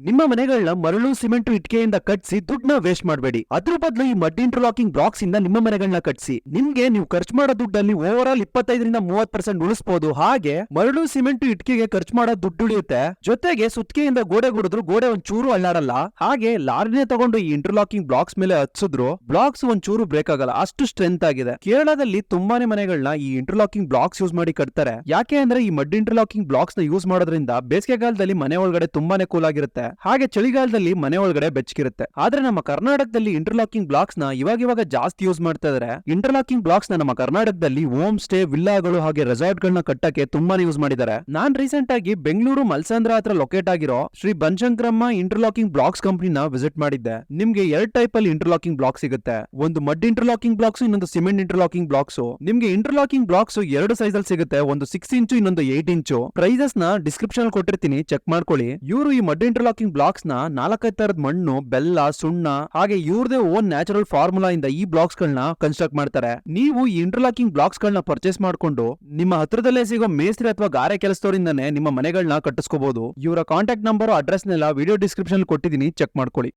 ನಿಮ್ಮ ಮನೆಗಳನ್ನ ಮರಳು ಸಿಮೆಂಟ್ ಇಟ್ಕೆಯಿಂದ ಕಟ್ಸಿ ದುಡ್ಡನ್ನ ವೇಸ್ಟ್ ಮಾಡಬೇಡಿ. ಅದ್ರ ಬದಲು ಈ ಮಡ್ ಇಂಟರ್ಲಾಕಿಂಗ್ ಬ್ಲಾಕ್ಸ್ ಇಂದ ನಿಮ್ಮ ಮನೆಗಳನ್ನ ಕಟ್ಸಿ. ನಿಮ್ಗೆ ನೀವು ಖರ್ಚು ಮಾಡೋ ದುಡ್ಡಲ್ಲಿ ಓವರ್ ಆಲ್ 25ರಿಂದ 30% ಉಳಿಸಬಹುದು. ಹಾಗೆ ಮರಳು ಸಿಮೆಂಟ್ ಇಟ್ಕೆಗೆ ಖರ್ಚು ಮಾಡೋ ದುಡ್ಡು ಉಳಿಯುತ್ತೆ. ಜೊತೆಗೆ ಸುತ್ತಿಗೆಯಿಂದ ಗೋಡೆ ಗುಡಿದ್ರು ಗೋಡೆ ಒಂದ್ ಚೂರು ಅಳ್ಳಾಡಲ್ಲ. ಹಾಗೆ ಲಾರಿನೇ ತಗೊಂಡು ಈ ಇಂಟರ್ಲಾಕಿಂಗ್ ಬ್ಲಾಕ್ಸ್ ಮೇಲೆ ಹಚ್ಚಿದ್ರು ಬ್ಲಾಕ್ಸ್ ಒಂದ್ ಚೂರು ಬ್ರೇಕ್ ಆಗಲ್ಲ, ಅಷ್ಟು ಸ್ಟ್ರೆಂತ್ ಆಗಿದೆ. ಕೇರಳದಲ್ಲಿ ತುಂಬಾನೇ ಮನೆಗಳನ್ನ ಈ ಇಂಟರ್ಲಾಕಿಂಗ್ ಬ್ಲಾಕ್ಸ್ ಯೂಸ್ ಮಾಡಿ ಕಟ್ತಾರೆ. ಯಾಕೆ ಅಂದ್ರೆ ಈ ಮಡ್ ಇಂಟರ್ಲಾಕಿಂಗ್ ಬ್ಲಾಕ್ಸ್ ನ ಯೂಸ್ ಮಾಡೋದ್ರಿಂದ ಬೇಸಿಗೆಗಾಲದಲ್ಲಿ ಮನೆ ಒಳಗಡೆ ತುಂಬಾನೇ ಕೂಲ್ ಆಗಿರುತ್ತೆ. ಹಾಗೆ ಚಳಿಗಾಲದಲ್ಲಿ ಮನೆ ಒಳಗಡೆ ಬೆಚ್ಚಗಿರುತ್ತೆ. ಆದ್ರೆ ನಮ್ಮ ಕರ್ನಾಟಕದಲ್ಲಿ ಇಂಟರ್ಲಾಕಿಂಗ್ ಬ್ಲಾಕ್ಸ್ ನ ಇವಾಗ ಜಾಸ್ತಿ ಯೂಸ್ ಮಾಡ್ತಾ ಇದಾರೆ. ಇಂಟರ್ಲಾಕಿಂಗ್ ಬ್ಲಾಕ್ಸ್ ನ ನಮ್ಮ ಕರ್ನಾಟಕದಲ್ಲಿ ಹೋಮ್ ಸ್ಟೇ, ವಿಲ್ಲಾಗಳು ಹಾಗೆ ರೆಸಾರ್ಟ್ ಗಳನ್ನ ಕಟ್ಟಕ್ಕೆ ತುಂಬಾನೇ ಯೂಸ್ ಮಾಡಿದ್ದಾರೆ. ನಾನ್ ರೀಸೆಂಟ್ ಆಗಿ ಬೆಂಗಳೂರು ಮಲ್ಸಂದ್ರ ಹತ್ರ ಲೊಕೇಟ್ ಆಗಿರೋ ಶ್ರೀ ಬನಶಂಕರಮ್ಮ ಇಂಟರ್ಲಾಕಿಂಗ್ ಬ್ಲಾಕ್ಸ್ ಕಂಪನಿನ ವಿಸಿಟ್ ಮಾಡಿದ್ದೆ. ನಿಮ್ಗೆ 2 ಟೈಪ್ ಅಲ್ಲಿ ಇಂಟರ್ಲಾಕಿಂಗ್ ಬ್ಲಾಕ್ ಸಿಗುತ್ತೆ. ಒಂದು ಮಡ್ ಇಂಟರ್ಲಾಕಿಂಗ್ ಬ್ಲಾಕ್ಸ್, ಇನ್ನೊಂದು ಸಿಮೆಂಟ್ ಇಂಟರ್ಲಾಕಿಂಗ್ ಬ್ಲಾಕ್ಸ್. ನಿಮ್ಗೆ ಇಂಟರ್ಲಾಕಿಂಗ್ ಬ್ಲಾಕ್ಸ್ 2 ಸೈಜ್ ಅಲ್ಲಿ ಸಿಗುತ್ತೆ. ಒಂದು 6 ಇಂಚು, ಇನ್ನೊಂದು 8 ಇಂಚು. ಪ್ರೈಸಸ್ ನ ಡಿಸ್ಕ್ರಿಪ್ಷನ್ ಅಲ್ಲಿ ಕೊಟ್ಟಿರ್ತೀನಿ, ಚೆಕ್ ಮಾಡ್ಕೊಳ್ಳಿ. ಇವರು ಈ ಮಡ್ ಇಂಟರ್ಲಾಕಿಂಗ್ ಬ್ಲಾಕ್ಸ್ ನ 4-5 ತರದ ಮಣ್ಣು, ಬೆಲ್ಲ, ಸುಣ್ಣ ಹಾಗೆ ಇವ್ರದೇ ಓನ್ ನ್ಯಾಚುರಲ್ ಫಾರ್ಮುಲಾ ಇಂದ ಈ ಬ್ಲಾಕ್ಸ್ ಗಳನ್ನ ಕನ್ಸ್ಟ್ರಕ್ಟ್ ಮಾಡ್ತಾರೆ. ನೀವು ಈ ಇಂಟರ್ಲಾಕಿಂಗ್ ಬ್ಲಾಕ್ಸ್ ಗಳನ್ನ ಪರ್ಚೇಸ್ ಮಾಡ್ಕೊಂಡು ನಿಮ್ಮ ಹತ್ರದಲ್ಲೇ ಸಿಗೋ ಮೇಸ್ತ್ರಿ ಅಥವಾ ಗಾರೆ ಕೆಲಸದವರಿಂದನೇ ನಿಮ್ಮ ಮನೆಗಳನ್ನ ಕಟ್ಟಿಸ್ಕೋಬಹುದು. ಇವರ ಕಾಂಟ್ಯಾಕ್ಟ್ ನಂಬರ್, ಅಡ್ರೆಸ್ ನೆಲ್ಲ ವಿಡಿಯೋ ಡಿಸ್ಕ್ರಿಪ್ಷನ್ ಕೊಟ್ಟಿದ್ದೀನಿ, ಚೆಕ್ ಮಾಡ್ಕೊಳ್ಳಿ.